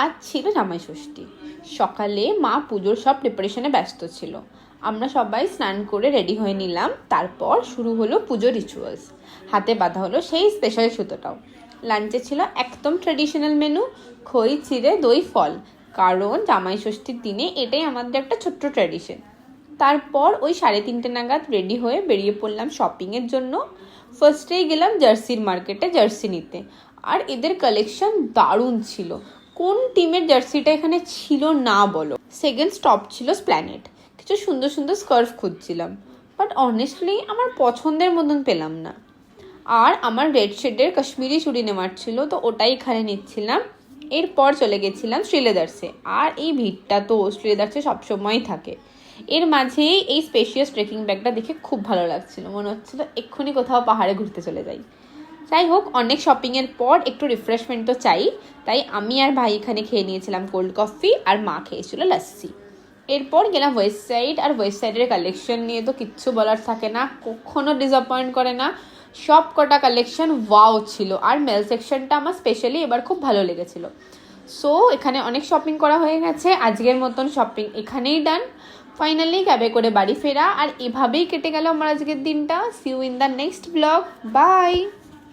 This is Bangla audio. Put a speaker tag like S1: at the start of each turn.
S1: আজ ছিল জামাই ষষ্ঠী। সকালে মা পুজোর সব প্রিপারেশনে ব্যস্ত ছিল। আমরা সবাই স্নান করে রেডি হয়ে নিলাম। তারপর শুরু হলো পুজো রিচুয়ালস। হাতে বাঁধা হলো সেই স্পেশাল সুতোটাও। লাঞ্চে ছিল একদম ট্র্যাডিশনাল মেনু, খই চিড়ে দই ফল, কারণ জামাই ষষ্ঠীর দিনে এটাই আমাদের একটা ছোট্ট ট্র্যাডিশন। তারপর ওই 3:30 নাগাদ রেডি হয়ে বেরিয়ে পড়লাম শপিংয়ের জন্য। ফার্স্টেই গেলাম জার্সির মার্কেটে জার্সি নিতে, আর এদের কালেকশন দারুণ ছিল। কোন টিমের জার্সিটা এখানে ছিল না বলো। সেকেন্ড স্টপ ছিল স্প্ল্যানেড। কিছু সুন্দর সুন্দর স্কার্ফ খুঁজছিলাম, বাট অনেস্টলি আমার পছন্দের মতন পেলাম না। আর আমার রেড শেডের কাশ্মীরি চুড়ি নেওয়ার ছিল, তো ওটাই এখানে নিচ্ছিলাম। এরপর চলে গেছিলাম শ্রীলেদার্সে। আর এই ভিড়টা তো শ্রীলেদার্সে সবসময়ই থাকে। এর মাঝেই এই স্পেশিয়াস ট্রেকিং ব্যাগটা দেখে খুব ভালো লাগছিল, মনে হচ্ছিল এক্ষুনি কোথাও পাহাড়ে ঘুরতে চলে যাই। যাই হোক, অনেক শপিংয়ের পর একটু রিফ্রেশমেন্ট তো চাই, তাই আমি আর ভাই এখানে খেয়ে নিয়েছিলাম কোল্ড কফি, আর মা খেয়েছিল লাস্সি। এরপর গেলাম ওয়েস্ট সাইড। আর ওয়েস্ট সাইডের কালেকশন নিয়ে তো কিচ্ছু বলার থাকে না, কখনো ডিসঅ্যাপয়েন্ট করে না। সব কটা কালেকশন ওয়াও ছিল। আর মেল সেকশনটা আমার স্পেশালি এবার খুব ভালো লেগেছিল। সো এখানে অনেক শপিং করা হয়ে গেছে। আজকের মতন শপিং এখানেই ডান। ফাইনালি ক্যাবে করে বাড়ি ফেরা, আর এভাবেই কেটে গেল আমার আজকের দিনটা। See you in the next blog. By.